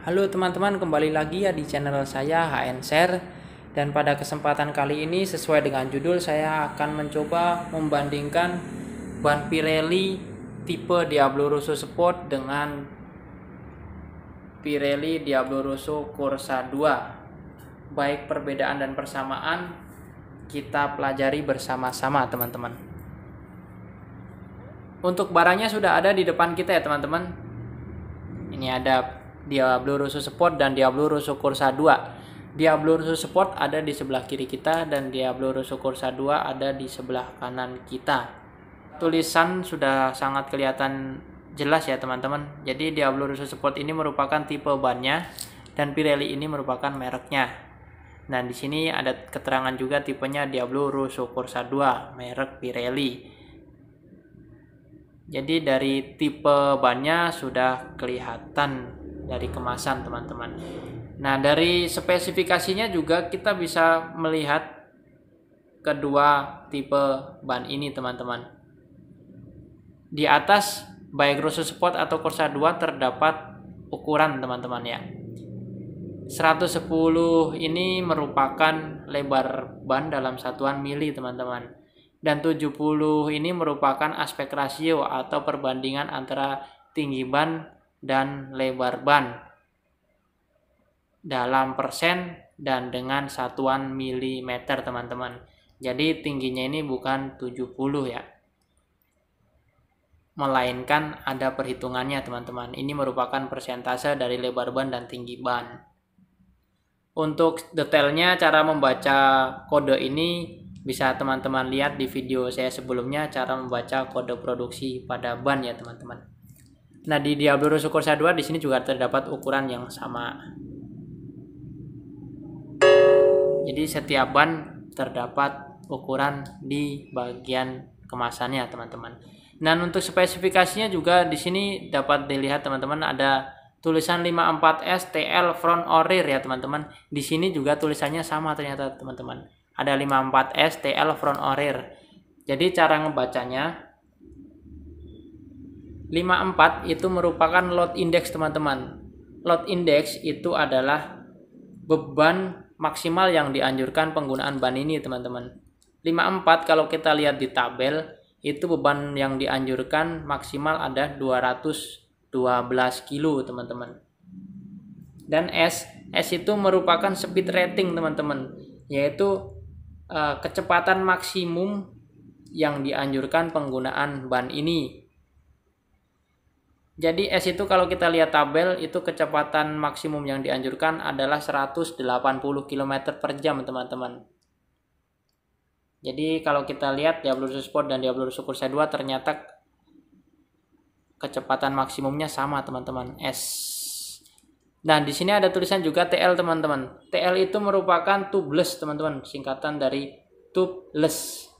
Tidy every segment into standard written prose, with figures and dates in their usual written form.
Halo teman-teman, kembali lagi ya di channel saya HN Share. Dan pada kesempatan kali ini sesuai dengan judul, saya akan mencoba membandingkan ban Pirelli tipe Diablo Rosso Sport dengan Pirelli Diablo Rosso Corsa 2. Baik perbedaan dan persamaan kita pelajari bersama-sama teman-teman. Untuk barangnya sudah ada di depan kita ya teman-teman. Ini ada Diablo Rosso Sport dan Diablo Rosso Corsa 2. Diablo Rosso Sport ada di sebelah kiri kita dan Diablo Rosso Corsa 2 ada di sebelah kanan kita. Tulisan sudah sangat kelihatan jelas ya teman-teman. Jadi Diablo Rosso Sport ini merupakan tipe bannya dan Pirelli ini merupakan mereknya. Nah, di sini ada keterangan juga tipenya Diablo Rosso Corsa 2, merek Pirelli. Jadi dari tipe bannya sudah kelihatan dari kemasan teman-teman. Nah, dari spesifikasinya juga kita bisa melihat kedua tipe ban ini teman-teman. Di atas baik Rosso Sport atau Corsa 2 terdapat ukuran teman-teman ya. 110 ini merupakan lebar ban dalam satuan mili teman-teman. Dan 70 ini merupakan aspek rasio atau perbandingan antara tinggi ban dan lebar ban dalam persen dan dengan satuan milimeter teman-teman. Jadi tingginya ini bukan 70 ya, melainkan ada perhitungannya teman-teman. Ini merupakan persentase dari lebar ban dan tinggi ban. Untuk detailnya cara membaca kode ini bisa teman-teman lihat di video saya sebelumnya, cara membaca kode produksi pada ban ya teman-teman. Nah, di Diablo Rosso Corsa 2 di sini juga terdapat ukuran yang sama. Jadi setiap ban terdapat ukuran di bagian kemasannya teman-teman. Dan untuk spesifikasinya juga di sini dapat dilihat teman-teman, ada tulisan 54S TL front or rear ya teman-teman. Di sini juga tulisannya sama ternyata teman-teman. Ada 54S TL front or rear. Jadi cara ngebacanya 54 itu merupakan load index teman-teman. Load index itu adalah beban maksimal yang dianjurkan penggunaan ban ini teman-teman. 54 kalau kita lihat di tabel itu beban yang dianjurkan maksimal ada 212 kilo teman-teman. Dan S itu merupakan speed rating teman-teman, yaitu kecepatan maksimum yang dianjurkan penggunaan ban ini. Jadi S itu kalau kita lihat tabel itu kecepatan maksimum yang dianjurkan adalah 180 km per jam teman-teman. Jadi kalau kita lihat Diablo Rosso Sport dan Diablo Rosso Corsa 2 ternyata kecepatan maksimumnya sama teman-teman, S. Dan di sini ada tulisan juga TL teman-teman. TL itu merupakan tubeless teman-teman, singkatan dari tubeless.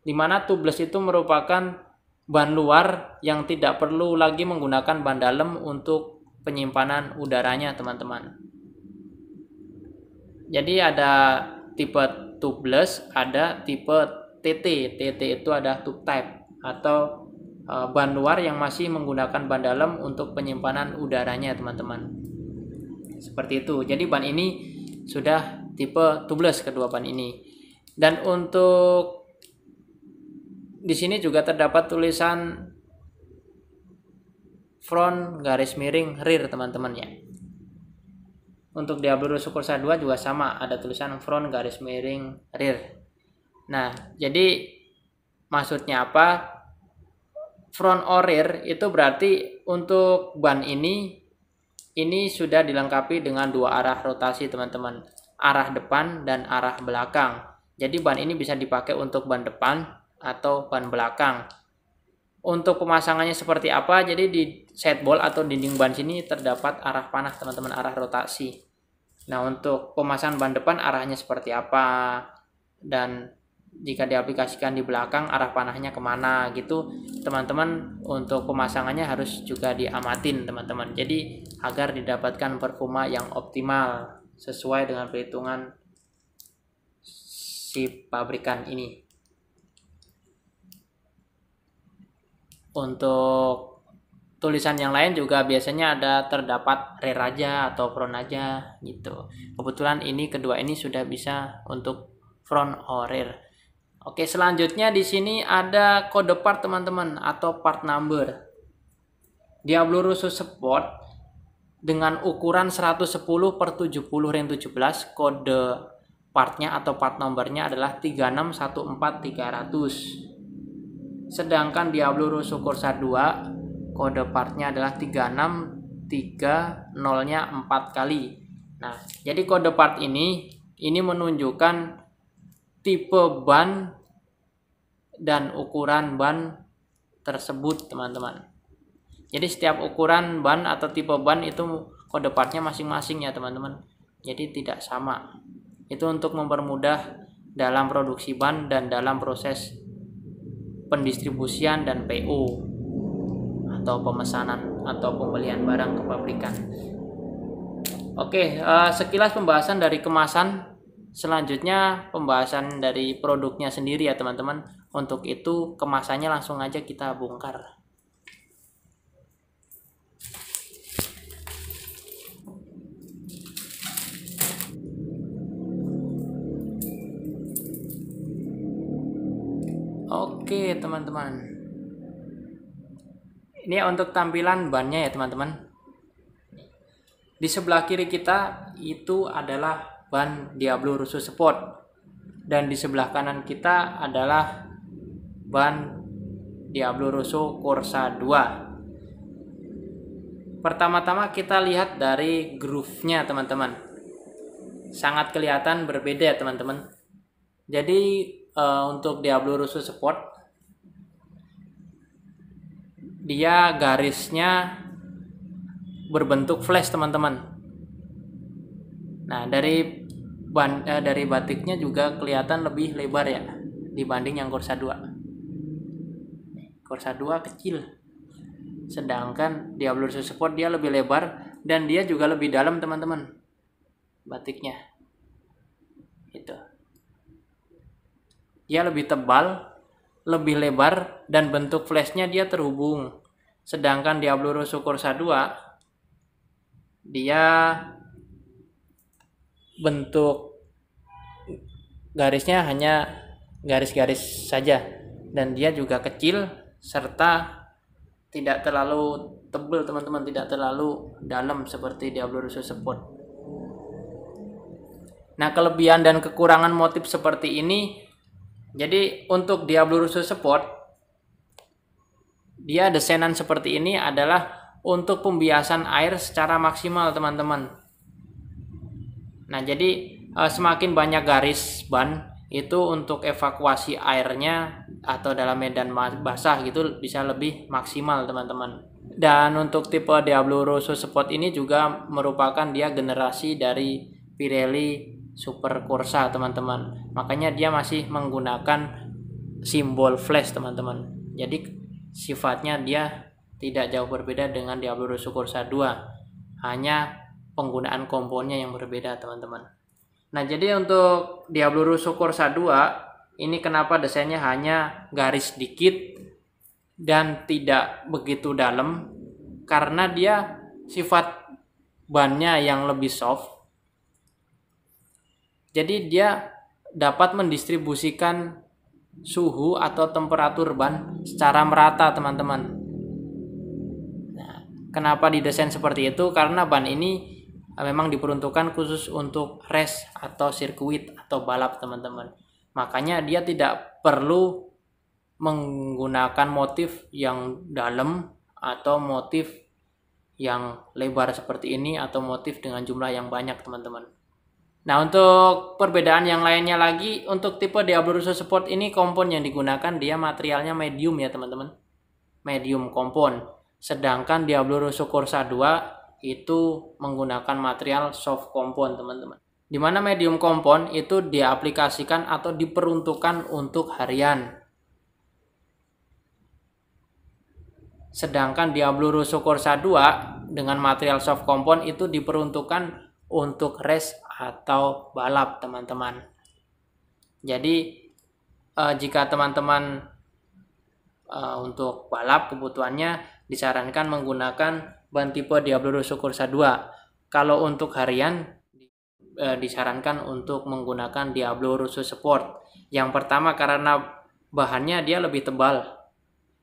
Dimana tubeless itu merupakan ban luar yang tidak perlu lagi menggunakan ban dalam untuk penyimpanan udaranya teman-teman. Jadi ada tipe tubeless, ada tipe TT. TT itu ada tube type atau ban luar yang masih menggunakan ban dalam untuk penyimpanan udaranya teman-teman. Seperti itu. Jadi ban ini sudah tipe tubeless kedua ban ini. Dan untuk di sini juga terdapat tulisan front garis miring rear teman-teman ya. Untuk Diablo Rosso Corsa 2 juga sama, ada tulisan front garis miring rear. Nah, jadi maksudnya apa? Front or rear itu berarti untuk ban ini sudah dilengkapi dengan dua arah rotasi teman-teman, arah depan dan arah belakang. Jadi ban ini bisa dipakai untuk ban depan atau ban belakang. Untuk pemasangannya seperti apa? Jadi di sideball atau dinding ban sini terdapat arah panah teman-teman, arah rotasi. Nah, untuk pemasangan ban depan arahnya seperti apa, dan jika diaplikasikan di belakang arah panahnya kemana gitu teman-teman. Untuk pemasangannya harus juga diamatin teman-teman, jadi agar didapatkan performa yang optimal sesuai dengan perhitungan si pabrikan ini. Untuk tulisan yang lain juga biasanya ada terdapat rear aja atau front aja gitu. Kebetulan ini kedua ini sudah bisa untuk front or rear. Oke, selanjutnya di sini ada kode part teman-teman atau part number. Diablo Russo Sport dengan ukuran 110/70 ring 17, kode partnya atau part nomornya adalah 3614300. Sedangkan Diablo Russo Corsa 2 kode partnya adalah 36300-nya 4 kali. Nah, jadi kode part ini menunjukkan tipe ban dan ukuran ban tersebut, teman-teman. Jadi setiap ukuran ban atau tipe ban itu kode partnya masing-masing ya, teman-teman. Jadi tidak sama. Itu untuk mempermudah dalam produksi ban dan dalam proses pendistribusian dan PO atau pemesanan atau pembelian barang ke pabrikan. Oke, sekilas pembahasan dari kemasan. Selanjutnya pembahasan dari produknya sendiri ya, teman-teman. Untuk itu kemasannya langsung aja kita bongkar. Oke, teman-teman. Ini untuk tampilan bannya ya, teman-teman. Di sebelah kiri kita itu adalah ban Diablo Russo Sport, dan di sebelah kanan kita adalah ban Diablo Russo Corsa 2. Pertama-tama kita lihat dari groove-nya, teman-teman. Sangat kelihatan berbeda ya, teman-teman. Jadi untuk Diablo Russo Sport dia garisnya berbentuk flash, teman-teman. Nah, dari batiknya juga kelihatan lebih lebar ya dibanding yang Corsa 2. Corsa 2 kecil. Sedangkan Diablo Russo Sport dia lebih lebar dan dia juga lebih dalam, teman-teman. Batiknya. Itu. Dia lebih tebal, lebih lebar, dan bentuk flashnya dia terhubung. Sedangkan Diablo Russo Corsa 2 dia bentuk garisnya hanya garis-garis saja, dan dia juga kecil serta tidak terlalu tebal, teman-teman, tidak terlalu dalam seperti Diablo Russo Sport. Nah, kelebihan dan kekurangan motif seperti ini. Jadi untuk Diablo Russo Sport dia desainan seperti ini adalah untuk pembiasan air secara maksimal, teman-teman. Nah, jadi semakin banyak garis ban itu untuk evakuasi airnya atau dalam medan basah gitu bisa lebih maksimal, teman-teman. Dan untuk tipe Diablo Russo Sport ini juga merupakan dia generasi dari Pirelli Super Corsa, teman-teman. Makanya dia masih menggunakan simbol flash, teman-teman. Jadi sifatnya dia tidak jauh berbeda dengan Diablo Russo Corsa 2. Hanya penggunaan komponnya yang berbeda, teman-teman. Nah, jadi untuk Diablo Russo Corsa 2 ini kenapa desainnya hanya garis dikit dan tidak begitu dalam? Karena dia sifat bannya yang lebih soft. Jadi dia dapat mendistribusikan suhu atau temperatur ban secara merata, teman-teman. Nah, kenapa didesain seperti itu? Karena ban ini memang diperuntukkan khusus untuk race atau sirkuit atau balap, teman-teman. Makanya dia tidak perlu menggunakan motif yang dalam atau motif yang lebar seperti ini atau motif dengan jumlah yang banyak, teman-teman. Nah, untuk perbedaan yang lainnya lagi, untuk tipe Diablo Russo Sport ini kompon yang digunakan dia materialnya medium ya, teman-teman. Medium kompon. Sedangkan Diablo Russo Corsa 2 itu menggunakan material soft kompon, teman-teman. Di mana medium kompon itu diaplikasikan atau diperuntukkan untuk harian. Sedangkan Diablo Russo Corsa 2 dengan material soft kompon itu diperuntukkan untuk race atau balap, teman-teman. Jadi jika teman-teman untuk balap kebutuhannya disarankan menggunakan ban tipe Diablo Russo Corsa 2. Kalau untuk harian disarankan untuk menggunakan Diablo Russo Sport. Yang pertama karena bahannya dia lebih tebal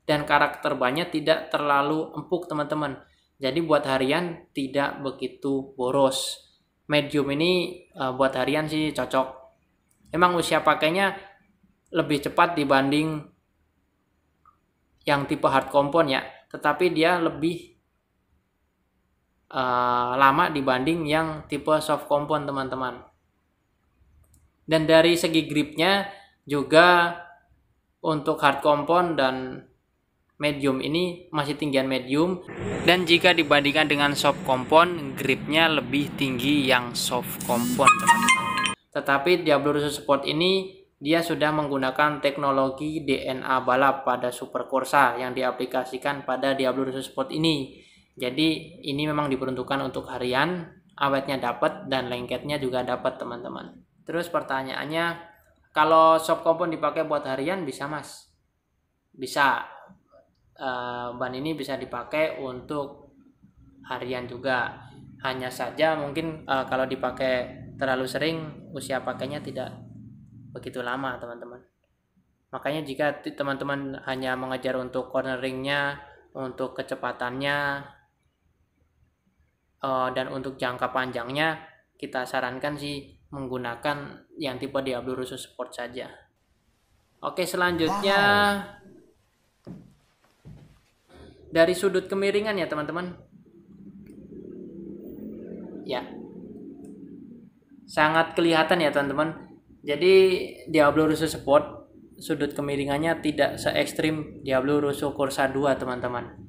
dan karakter bannya tidak terlalu empuk teman-teman. Jadi buat harian tidak begitu boros. Medium ini buat harian sih cocok. Emang usia pakainya lebih cepat dibanding yang tipe hard compound ya, tetapi dia lebih lama dibanding yang tipe soft compound teman-teman. Dan dari segi gripnya juga untuk hard compound dan medium ini masih tinggian medium, dan jika dibandingkan dengan soft compound gripnya lebih tinggi yang soft compound teman-teman. Tetapi Diablo Russo Sport ini dia sudah menggunakan teknologi DNA balap pada Super Corsa yang diaplikasikan pada Diablo Russo Sport ini. Jadi ini memang diperuntukkan untuk harian, awetnya dapat dan lengketnya juga dapat teman-teman. Terus pertanyaannya, kalau soft compound dipakai buat harian bisa mas? Bisa. Ban ini bisa dipakai untuk harian juga. Hanya saja mungkin kalau dipakai terlalu sering usia pakainya tidak begitu lama teman-teman. Makanya jika teman-teman hanya mengejar untuk corneringnya, untuk kecepatannya, dan untuk jangka panjangnya kita sarankan sih menggunakan yang tipe Diablo Russo Sport saja. Oke, selanjutnya dari sudut kemiringan ya teman-teman. Ya, sangat kelihatan ya teman-teman. Jadi Diablo Russo Sport sudut kemiringannya tidak se ekstrim Diablo Russo Corsa 2 teman-teman.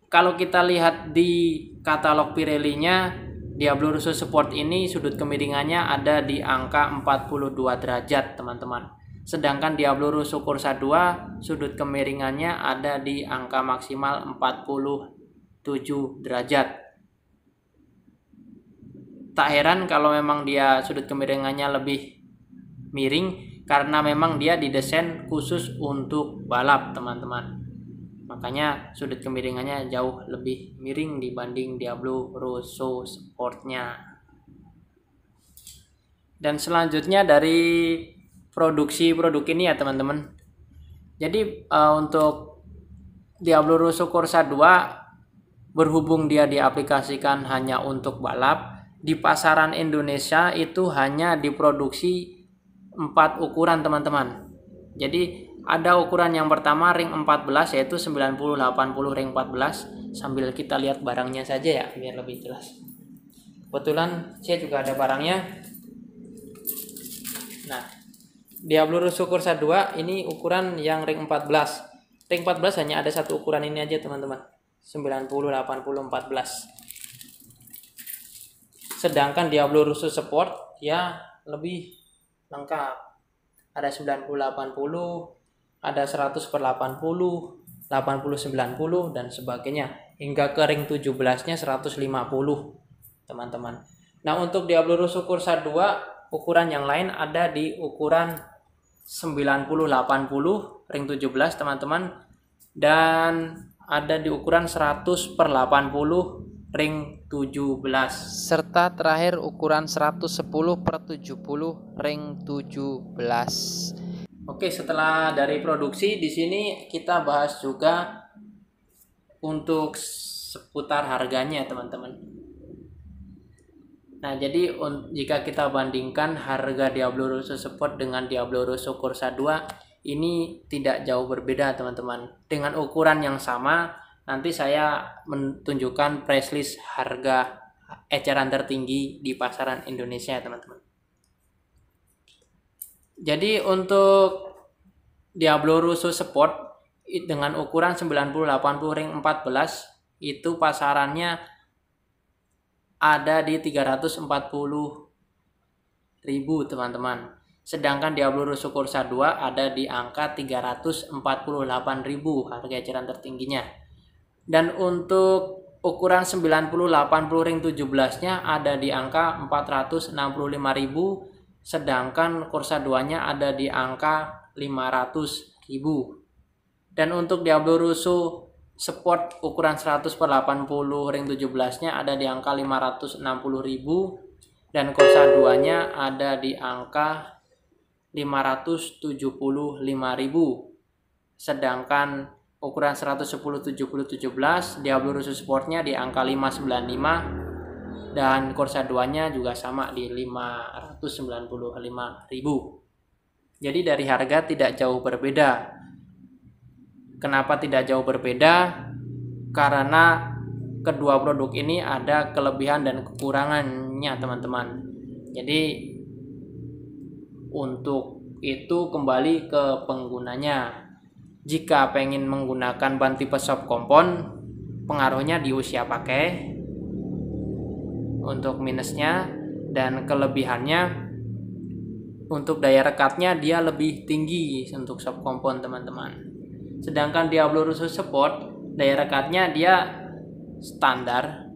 Kalau kita lihat di katalog Pirelli-nya, Diablo Russo Sport ini sudut kemiringannya ada di angka 42 derajat teman-teman. Sedangkan Diablo Russo Corsa 2 sudut kemiringannya ada di angka maksimal 47 derajat. Tak heran kalau memang dia sudut kemiringannya lebih miring karena memang dia didesain khusus untuk balap teman-teman. Makanya sudut kemiringannya jauh lebih miring dibanding Diablo Russo Sportnya. Dan selanjutnya dari produksi produk ini ya teman-teman. Jadi untuk Diablo Russo Corsa 2 berhubung dia diaplikasikan hanya untuk balap, di pasaran Indonesia itu hanya diproduksi 4 ukuran teman-teman. Jadi ada ukuran yang pertama ring 14 yaitu 90-80 ring 14. Sambil kita lihat barangnya saja ya biar lebih jelas. Kebetulan saya juga ada barangnya. Nah, Diablo Russo Corsa 2 ini ukuran yang ring 14. Ring 14 hanya ada satu ukuran ini aja teman-teman. 90-80 14. Sedangkan Diablo Russo Sport ya lebih lengkap. Ada 90-80, ada 100/80, 80/90 dan sebagainya hingga ke ring 17-nya 150 teman-teman. Nah, untuk Diablo Russo Corsa 2 ukuran yang lain ada di ukuran 90/80 ring 17 teman-teman, dan ada di ukuran 100/80 ring 17 serta terakhir ukuran 110/70 ring 17. Oke, setelah dari produksi di sini kita bahas juga untuk seputar harganya teman-teman. Nah, jadi jika kita bandingkan harga Diablo Russo Sport dengan Diablo Russo Corsa 2 ini tidak jauh berbeda teman-teman. Dengan ukuran yang sama, nanti saya menunjukkan price list harga eceran tertinggi di pasaran Indonesia teman-teman. Jadi untuk Diablo Russo Sport dengan ukuran 90-80 ring 14 itu pasarannya ada di 340.000 teman-teman. Sedangkan Diablo Russo Corsa 2 ada di angka 348.000 harga eceran tertingginya. Dan untuk ukuran 90-80 ring 17-nya ada di angka 465.000, sedangkan Corsa 2-nya ada di angka 500.000. Dan untuk Diablo Russo Sport ukuran 100/80 ring 17-nya ada di angka 560.000 dan Corsa 2-nya ada di angka 575.000. Sedangkan ukuran 110/70-17 Diablo Russo Sportnya di angka 595 dan Corsa 2-nya juga sama di 595.000. Jadi dari harga tidak jauh berbeda. Kenapa tidak jauh berbeda? Karena kedua produk ini ada kelebihan dan kekurangannya, teman-teman. Jadi untuk itu kembali ke penggunanya. Jika pengen menggunakan ban tipe soft compound, pengaruhnya di usia pakai untuk minusnya, dan kelebihannya untuk daya rekatnya dia lebih tinggi untuk soft compound, teman-teman. Sedangkan Diablo Russo Sport daya rekatnya dia standar,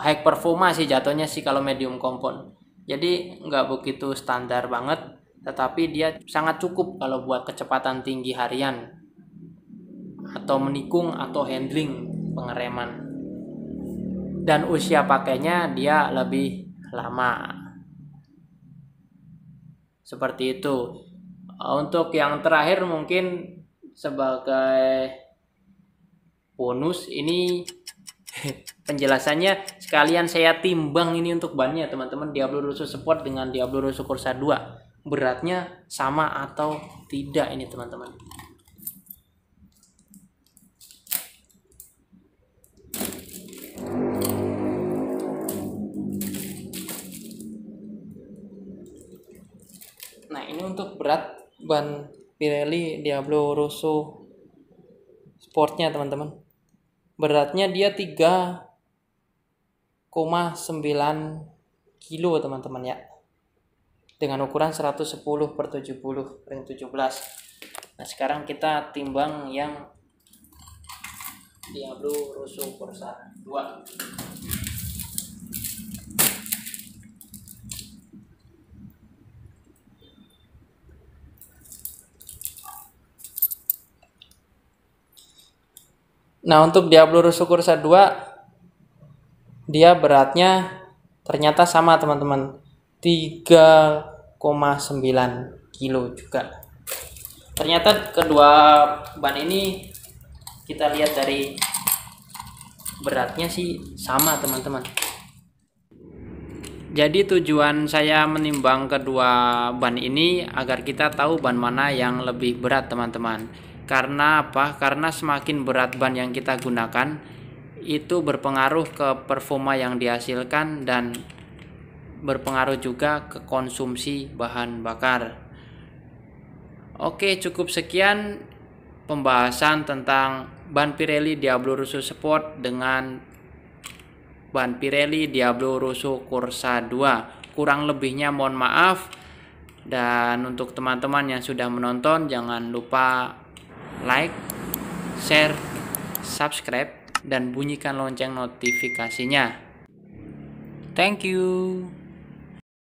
high performa sih jatuhnya sih kalau medium compound. Jadi nggak begitu standar banget, tetapi dia sangat cukup kalau buat kecepatan tinggi harian atau menikung atau handling pengereman. Dan usia pakainya dia lebih lama. Seperti itu. Untuk yang terakhir mungkin sebagai bonus ini penjelasannya sekalian saya timbang ini untuk bannya, teman-teman. Diablo Russo Sport dengan Diablo Russo Corsa 2 beratnya sama atau tidak ini, teman-teman. Nah, ini untuk berat ban Pirelli Diablo Russo Sportnya, teman-teman. Beratnya dia 3,9 kilo, teman-teman ya. Dengan ukuran 110/70 ring 17. Nah, sekarang kita timbang yang Diablo Russo Corsa 2. Nah, untuk Diablo Russo Corsa 2 dia beratnya ternyata sama, teman-teman. 3,9 kilo juga. Ternyata kedua ban ini kita lihat dari beratnya sih sama, teman-teman. Jadi tujuan saya menimbang kedua ban ini agar kita tahu ban mana yang lebih berat, teman-teman. Karena apa? Karena semakin berat ban yang kita gunakan itu berpengaruh ke performa yang dihasilkan dan berpengaruh juga ke konsumsi bahan bakar. Oke, cukup sekian pembahasan tentang ban Pirelli Diablo Russo Sport dengan ban Pirelli Diablo Russo Corsa 2. Kurang lebihnya mohon maaf. Dan untuk teman-teman yang sudah menonton, jangan lupa like, share, subscribe, dan bunyikan lonceng notifikasinya. Thank you.